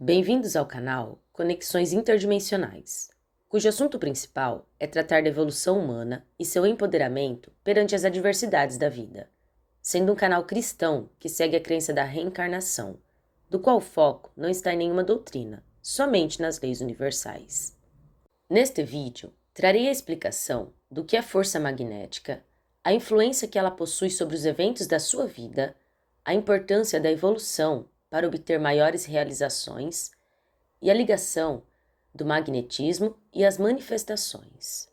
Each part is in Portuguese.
Bem-vindos ao canal Conexões Interdimensionais, cujo assunto principal é tratar da evolução humana e seu empoderamento perante as adversidades da vida, sendo um canal cristão que segue a crença da reencarnação, do qual o foco não está em nenhuma doutrina, somente nas leis universais. Neste vídeo, trarei a explicação do que é força magnética, a influência que ela possui sobre os eventos da sua vida, a importância da evolução para obter maiores realizações e a ligação do magnetismo e as manifestações.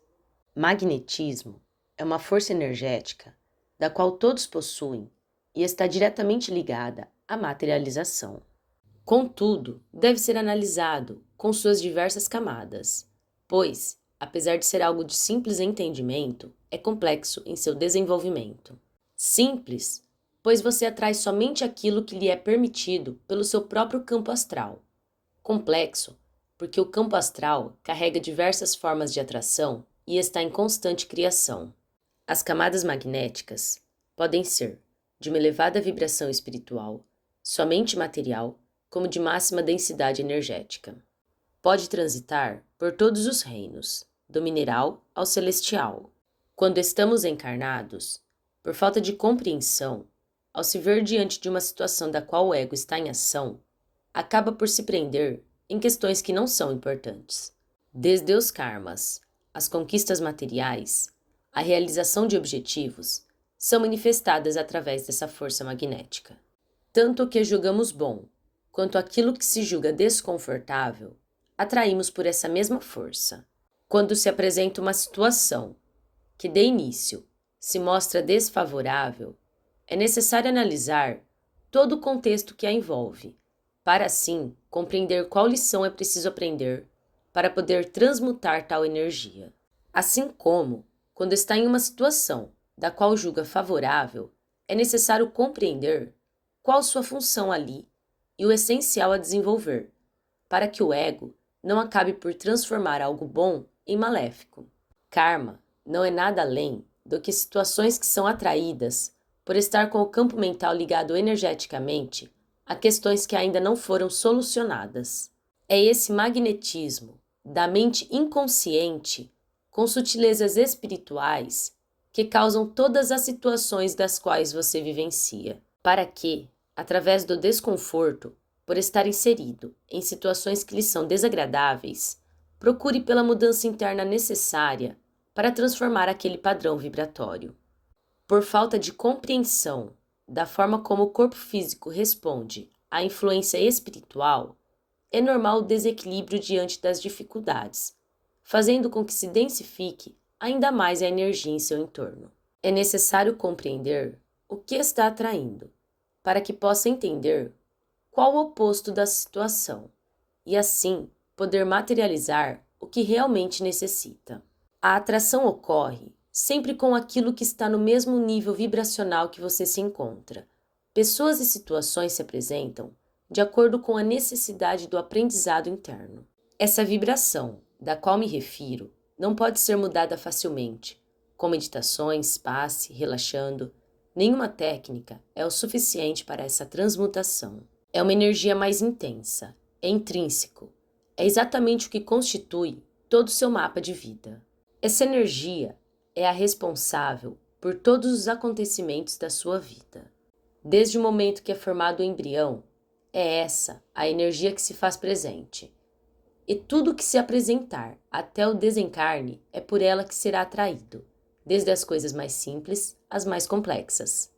Magnetismo é uma força energética da qual todos possuem e está diretamente ligada à materialização. Contudo, deve ser analisado com suas diversas camadas, pois, apesar de ser algo de simples entendimento, é complexo em seu desenvolvimento. Simples, pois você atrai somente aquilo que lhe é permitido pelo seu próprio campo astral. Complexo, porque o campo astral carrega diversas formas de atração e está em constante criação. As camadas magnéticas podem ser de uma elevada vibração espiritual, somente material, como de máxima densidade energética. Pode transitar por todos os reinos, do mineral ao celestial. Quando estamos encarnados, por falta de compreensão, ao se ver diante de uma situação da qual o ego está em ação, acaba por se prender em questões que não são importantes. Desde os karmas, as conquistas materiais, a realização de objetivos, são manifestadas através dessa força magnética. Tanto o que julgamos bom, quanto aquilo que se julga desconfortável, atraímos por essa mesma força. Quando se apresenta uma situação que, de início, se mostra desfavorável, é necessário analisar todo o contexto que a envolve, para assim compreender qual lição é preciso aprender para poder transmutar tal energia. Assim como, quando está em uma situação da qual julga favorável, é necessário compreender qual sua função ali e o essencial a desenvolver, para que o ego não acabe por transformar algo bom em maléfico. Karma não é nada além do que situações que são atraídas por estar com o campo mental ligado energeticamente a questões que ainda não foram solucionadas. É esse magnetismo da mente inconsciente, com sutilezas espirituais, que causam todas as situações das quais você vivencia, para que, através do desconforto, por estar inserido em situações que lhe são desagradáveis, procure pela mudança interna necessária para transformar aquele padrão vibratório. Por falta de compreensão da forma como o corpo físico responde à influência espiritual, é normal o desequilíbrio diante das dificuldades, fazendo com que se densifique ainda mais a energia em seu entorno. É necessário compreender o que está atraindo, para que possa entender qual o oposto da situação, e assim poder materializar o que realmente necessita. A atração ocorre sempre com aquilo que está no mesmo nível vibracional que você se encontra. Pessoas e situações se apresentam de acordo com a necessidade do aprendizado interno. Essa vibração, da qual me refiro, não pode ser mudada facilmente, com meditações, passe, relaxando. Nenhuma técnica é o suficiente para essa transmutação. É uma energia mais intensa, é intrínseco, é exatamente o que constitui todo o seu mapa de vida. Essa energia é a responsável por todos os acontecimentos da sua vida. Desde o momento que é formado o embrião, é essa a energia que se faz presente. E tudo que se apresentar até o desencarne é por ela que será atraído, desde as coisas mais simples às mais complexas.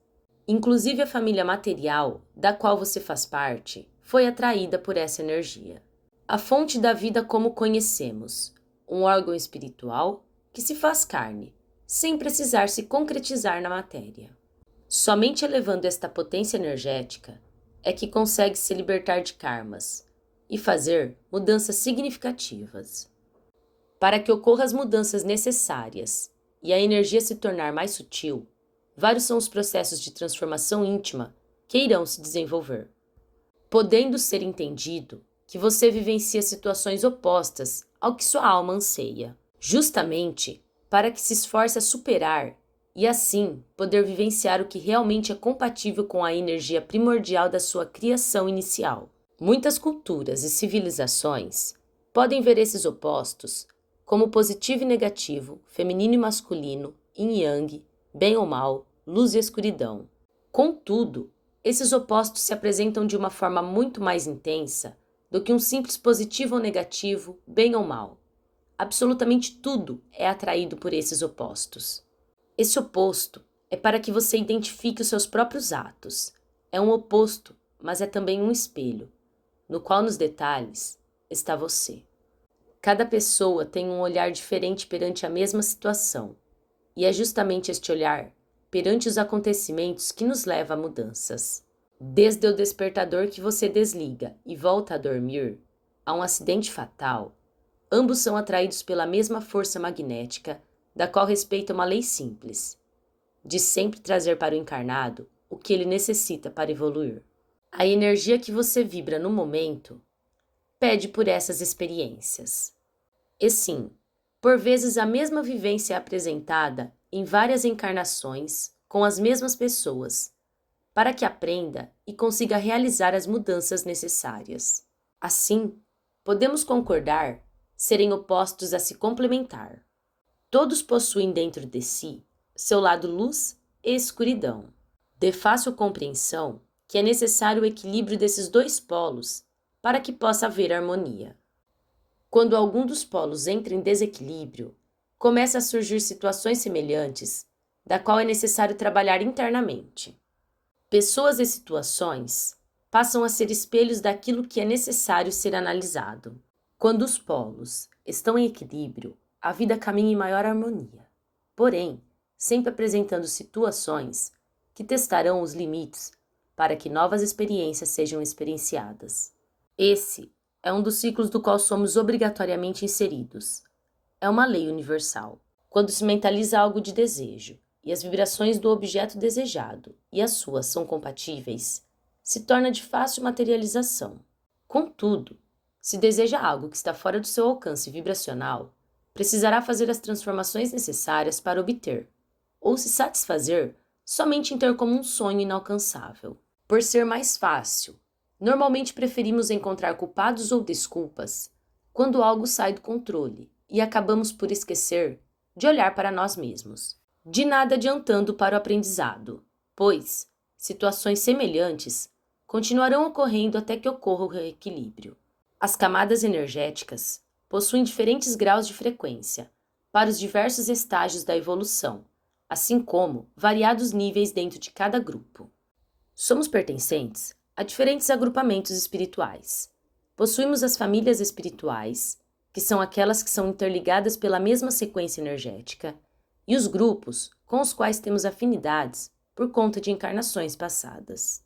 Inclusive a família material, da qual você faz parte, foi atraída por essa energia. A fonte da vida como conhecemos, um órgão espiritual que se faz carne, sem precisar se concretizar na matéria. Somente elevando esta potência energética é que consegue se libertar de karmas e fazer mudanças significativas. Para que ocorram as mudanças necessárias e a energia se tornar mais sutil, vários são os processos de transformação íntima que irão se desenvolver. Podendo ser entendido que você vivencia situações opostas ao que sua alma anseia, justamente para que se esforce a superar e assim poder vivenciar o que realmente é compatível com a energia primordial da sua criação inicial. Muitas culturas e civilizações podem ver esses opostos como positivo e negativo, feminino e masculino, yin e yang, bem ou mal, luz e escuridão. Contudo, esses opostos se apresentam de uma forma muito mais intensa do que um simples positivo ou negativo, bem ou mal. Absolutamente tudo é atraído por esses opostos. Esse oposto é para que você identifique os seus próprios atos. É um oposto, mas é também um espelho, no qual nos detalhes está você. Cada pessoa tem um olhar diferente perante a mesma situação, e é justamente este olhar perante os acontecimentos que nos leva a mudanças. Desde o despertador que você desliga e volta a dormir, a um acidente fatal, ambos são atraídos pela mesma força magnética, da qual respeita uma lei simples, de sempre trazer para o encarnado o que ele necessita para evoluir. A energia que você vibra no momento pede por essas experiências. E sim, por vezes a mesma vivência é apresentada em várias encarnações com as mesmas pessoas, para que aprenda e consiga realizar as mudanças necessárias. Assim, podemos concordar serem opostos a se complementar. Todos possuem dentro de si seu lado luz e escuridão. De fácil compreensão que é necessário o equilíbrio desses dois polos para que possa haver harmonia. Quando algum dos polos entra em desequilíbrio, começa a surgir situações semelhantes, da qual é necessário trabalhar internamente. Pessoas e situações passam a ser espelhos daquilo que é necessário ser analisado. Quando os polos estão em equilíbrio, a vida caminha em maior harmonia. Porém, sempre apresentando situações que testarão os limites para que novas experiências sejam experienciadas. Esse é um dos ciclos do qual somos obrigatoriamente inseridos. É uma lei universal. Quando se mentaliza algo de desejo e as vibrações do objeto desejado e as suas são compatíveis, se torna de fácil materialização. Contudo, se deseja algo que está fora do seu alcance vibracional, precisará fazer as transformações necessárias para obter, ou se satisfazer somente em ter como um sonho inalcançável. Por ser mais fácil, normalmente preferimos encontrar culpados ou desculpas quando algo sai do controle e acabamos por esquecer de olhar para nós mesmos. De nada adiantando para o aprendizado, pois situações semelhantes continuarão ocorrendo até que ocorra o reequilíbrio. As camadas energéticas possuem diferentes graus de frequência para os diversos estágios da evolução, assim como variados níveis dentro de cada grupo. Somos pertencentes a diferentes agrupamentos espirituais. Possuímos as famílias espirituais, que são aquelas que são interligadas pela mesma sequência energética, e os grupos com os quais temos afinidades por conta de encarnações passadas.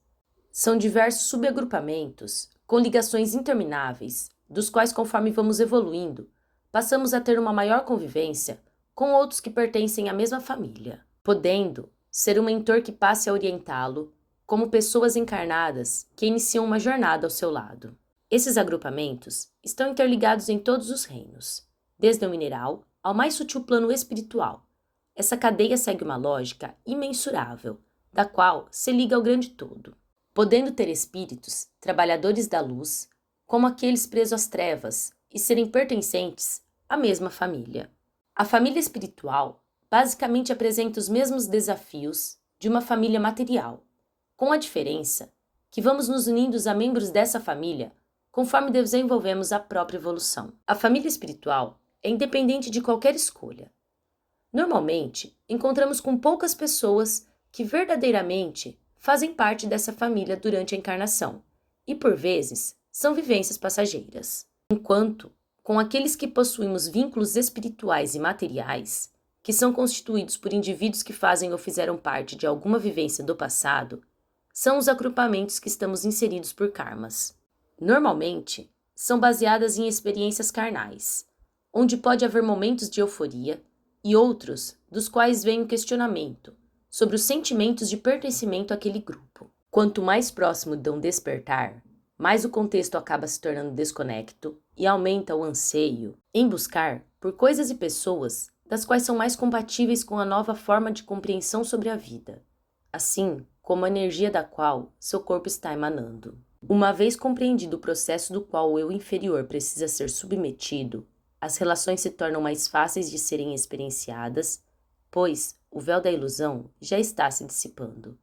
São diversos subagrupamentos com ligações intermináveis, dos quais, conforme vamos evoluindo, passamos a ter uma maior convivência com outros que pertencem à mesma família, podendo ser um mentor que passe a orientá-lo, como pessoas encarnadas que iniciam uma jornada ao seu lado. Esses agrupamentos estão interligados em todos os reinos, desde o mineral ao mais sutil plano espiritual. Essa cadeia segue uma lógica imensurável, da qual se liga ao grande todo, podendo ter espíritos, trabalhadores da luz, como aqueles presos às trevas e serem pertencentes à mesma família. A família espiritual basicamente apresenta os mesmos desafios de uma família material, com a diferença que vamos nos unindo a membros dessa família conforme desenvolvemos a própria evolução. A família espiritual é independente de qualquer escolha. Normalmente, encontramos com poucas pessoas que verdadeiramente fazem parte dessa família durante a encarnação e, por vezes, são vivências passageiras. Enquanto, com aqueles que possuímos vínculos espirituais e materiais, que são constituídos por indivíduos que fazem ou fizeram parte de alguma vivência do passado, são os agrupamentos que estamos inseridos por karmas. Normalmente, são baseadas em experiências carnais, onde pode haver momentos de euforia e outros dos quais vem o questionamento sobre os sentimentos de pertencimento àquele grupo. Quanto mais próximo de um despertar, mais o contexto acaba se tornando desconecto e aumenta o anseio em buscar por coisas e pessoas das quais são mais compatíveis com a nova forma de compreensão sobre a vida, assim como a energia da qual seu corpo está emanando. Uma vez compreendido o processo do qual o eu inferior precisa ser submetido, as relações se tornam mais fáceis de serem experienciadas, pois o véu da ilusão já está se dissipando.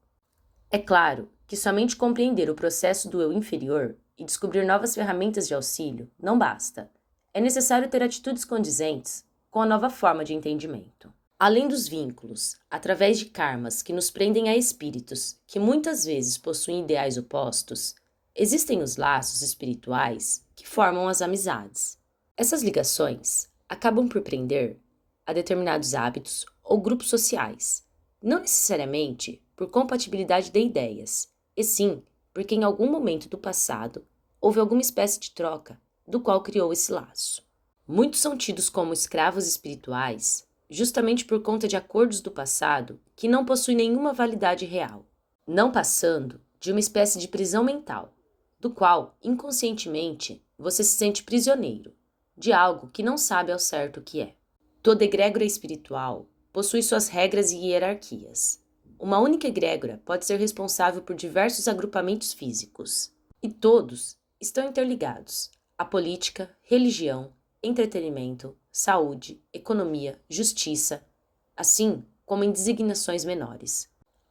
É claro que somente compreender o processo do eu inferior e descobrir novas ferramentas de auxílio não basta. É necessário ter atitudes condizentes com a nova forma de entendimento. Além dos vínculos, através de karmas que nos prendem a espíritos que muitas vezes possuem ideais opostos, existem os laços espirituais que formam as amizades. Essas ligações acabam por prender a determinados hábitos ou grupos sociais, não necessariamente por compatibilidade de ideias, e sim porque em algum momento do passado houve alguma espécie de troca do qual criou esse laço. Muitos são tidos como escravos espirituais justamente por conta de acordos do passado que não possuem nenhuma validade real, não passando de uma espécie de prisão mental, do qual, inconscientemente, você se sente prisioneiro de algo que não sabe ao certo o que é. Toda egrégora espiritual possui suas regras e hierarquias. Uma única egrégora pode ser responsável por diversos agrupamentos físicos, e todos estão interligados à política, religião, entretenimento, saúde, economia, justiça, assim como em designações menores.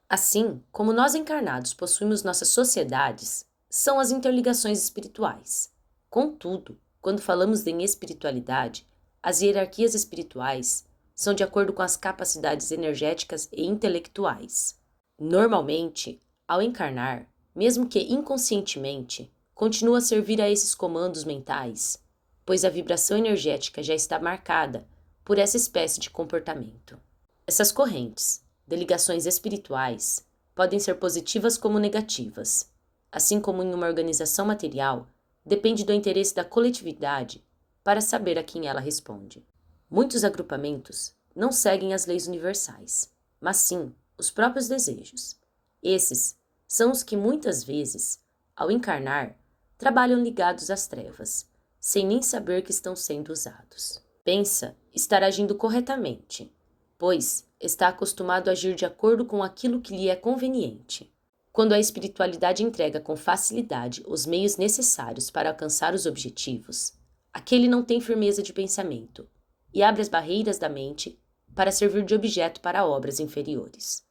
Assim como nós encarnados possuímos nossas sociedades, são as interligações espirituais. Contudo, quando falamos em espiritualidade, as hierarquias espirituais são de acordo com as capacidades energéticas e intelectuais. Normalmente, ao encarnar, mesmo que inconscientemente, continua a servir a esses comandos mentais, pois a vibração energética já está marcada por essa espécie de comportamento. Essas correntes, de ligações espirituais, podem ser positivas como negativas, assim como em uma organização material, depende do interesse da coletividade para saber a quem ela responde. Muitos agrupamentos não seguem as leis universais, mas sim os próprios desejos. Esses são os que muitas vezes, ao encarnar, trabalham ligados às trevas, sem nem saber que estão sendo usados. Pensa estar agindo corretamente, pois está acostumado a agir de acordo com aquilo que lhe é conveniente. Quando a espiritualidade entrega com facilidade os meios necessários para alcançar os objetivos, aquele não tem firmeza de pensamento e abre as barreiras da mente para servir de objeto para obras inferiores.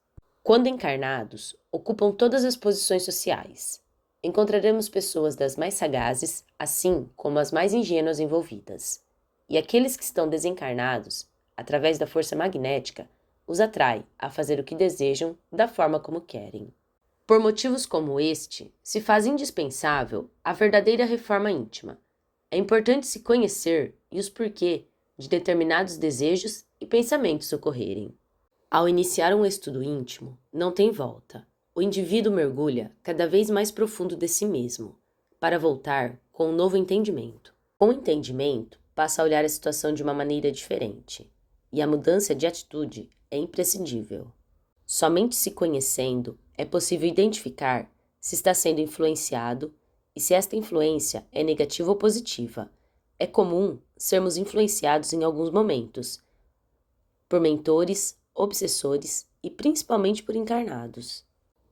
Quando encarnados, ocupam todas as posições sociais. Encontraremos pessoas das mais sagazes, assim como as mais ingênuas envolvidas. E aqueles que estão desencarnados, através da força magnética, os atrai a fazer o que desejam da forma como querem. Por motivos como este, se faz indispensável a verdadeira reforma íntima. É importante se conhecer e os porquê de determinados desejos e pensamentos ocorrerem. Ao iniciar um estudo íntimo, não tem volta. O indivíduo mergulha cada vez mais profundo de si mesmo, para voltar com um novo entendimento. Com o entendimento, passa a olhar a situação de uma maneira diferente, e a mudança de atitude é imprescindível. Somente se conhecendo é possível identificar se está sendo influenciado e se esta influência é negativa ou positiva. É comum sermos influenciados em alguns momentos por mentores, obsessores e principalmente por encarnados.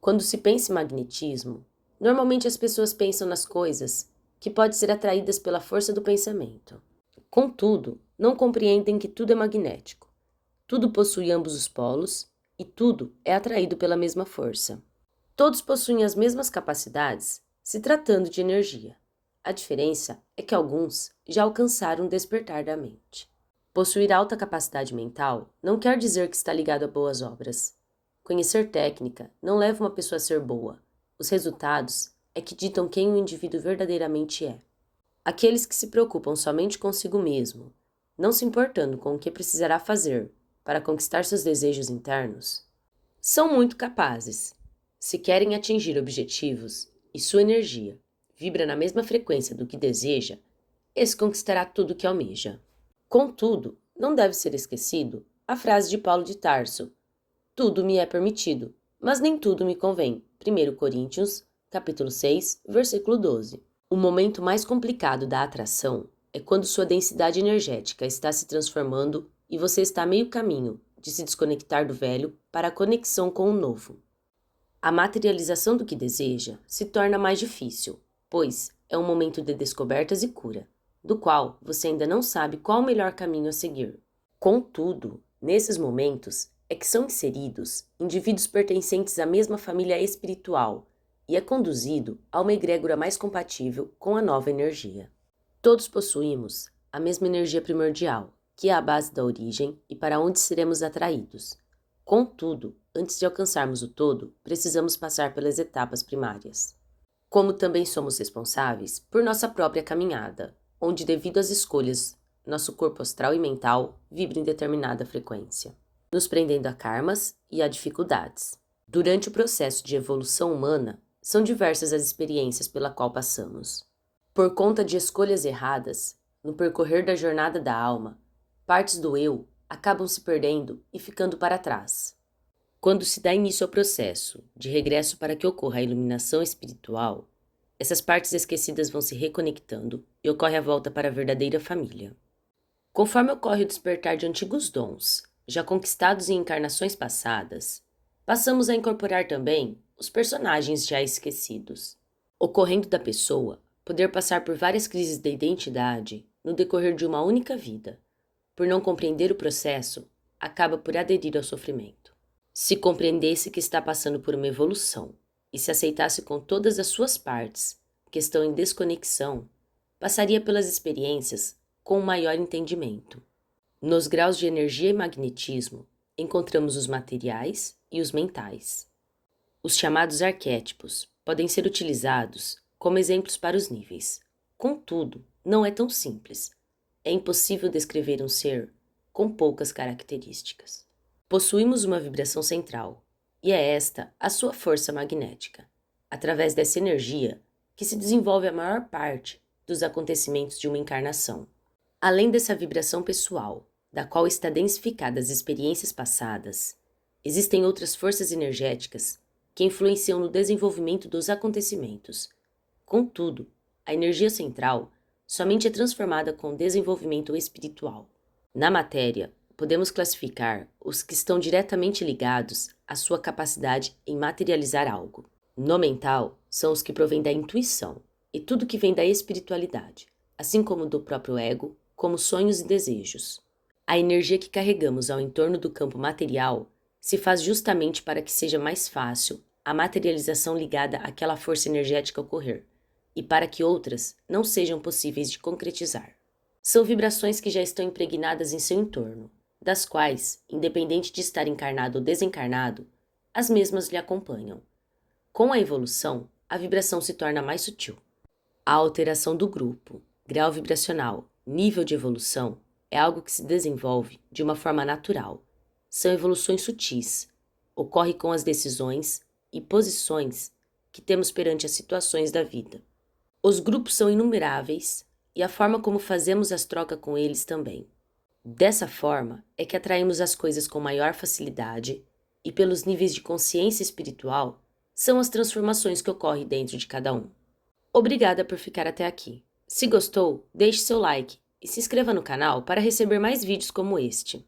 Quando se pensa em magnetismo, normalmente as pessoas pensam nas coisas que podem ser atraídas pela força do pensamento. Contudo, não compreendem que tudo é magnético. Tudo possui ambos os polos e tudo é atraído pela mesma força. Todos possuem as mesmas capacidades, se tratando de energia. A diferença é que alguns já alcançaram o despertar da mente. Possuir alta capacidade mental não quer dizer que está ligado a boas obras. Conhecer técnica não leva uma pessoa a ser boa. Os resultados é que ditam quem o indivíduo verdadeiramente é. Aqueles que se preocupam somente consigo mesmo, não se importando com o que precisará fazer para conquistar seus desejos internos, são muito capazes. Se querem atingir objetivos e sua energia vibra na mesma frequência do que deseja, esse conquistará tudo o que almeja. Contudo, não deve ser esquecido a frase de Paulo de Tarso: tudo me é permitido, mas nem tudo me convém. 1 Coríntios, capítulo 6, versículo 12. O momento mais complicado da atração é quando sua densidade energética está se transformando e você está a meio caminho de se desconectar do velho para a conexão com o novo. A materialização do que deseja se torna mais difícil, pois é um momento de descobertas e cura, do qual você ainda não sabe qual o melhor caminho a seguir. Contudo, nesses momentos é que são inseridos indivíduos pertencentes à mesma família espiritual e é conduzido a uma egrégora mais compatível com a nova energia. Todos possuímos a mesma energia primordial, que é a base da origem e para onde seremos atraídos. Contudo, antes de alcançarmos o todo, precisamos passar pelas etapas primárias. Como também somos responsáveis por nossa própria caminhada, onde, devido às escolhas, nosso corpo astral e mental vibra em determinada frequência, nos prendendo a karmas e a dificuldades. Durante o processo de evolução humana, são diversas as experiências pela qual passamos. Por conta de escolhas erradas, no percorrer da jornada da alma, partes do eu acabam se perdendo e ficando para trás. Quando se dá início ao processo de regresso para que ocorra a iluminação espiritual, essas partes esquecidas vão se reconectando e ocorre a volta para a verdadeira família. Conforme ocorre o despertar de antigos dons, já conquistados em encarnações passadas, passamos a incorporar também os personagens já esquecidos, ocorrendo da pessoa poder passar por várias crises de identidade no decorrer de uma única vida. Por não compreender o processo, acaba por aderir ao sofrimento. Se compreendesse que está passando por uma evolução e se aceitasse com todas as suas partes, que estão em desconexão, passaria pelas experiências com um maior entendimento. Nos graus de energia e magnetismo, encontramos os materiais e os mentais. Os chamados arquétipos podem ser utilizados como exemplos para os níveis. Contudo, não é tão simples. É impossível descrever um ser com poucas características. Possuímos uma vibração central, e é esta a sua força magnética, através dessa energia que se desenvolve a maior parte dos acontecimentos de uma encarnação. Além dessa vibração pessoal, da qual está densificada as experiências passadas, existem outras forças energéticas que influenciam no desenvolvimento dos acontecimentos. Contudo, a energia central somente é transformada com o desenvolvimento espiritual. Na matéria, podemos classificar os que estão diretamente ligados à sua capacidade em materializar algo. No mental, são os que provêm da intuição e tudo que vem da espiritualidade, assim como do próprio ego, como sonhos e desejos. A energia que carregamos ao entorno do campo material se faz justamente para que seja mais fácil a materialização ligada àquela força energética ocorrer, e para que outras não sejam possíveis de concretizar. São vibrações que já estão impregnadas em seu entorno, das quais, independente de estar encarnado ou desencarnado, as mesmas lhe acompanham. Com a evolução, a vibração se torna mais sutil. A alteração do grupo, grau vibracional, nível de evolução, é algo que se desenvolve de uma forma natural. São evoluções sutis. Ocorre com as decisões e posições que temos perante as situações da vida. Os grupos são inumeráveis e a forma como fazemos as trocas com eles também. Dessa forma é que atraímos as coisas com maior facilidade e pelos níveis de consciência espiritual são as transformações que ocorrem dentro de cada um. Obrigada por ficar até aqui. Se gostou, deixe seu like e se inscreva no canal para receber mais vídeos como este.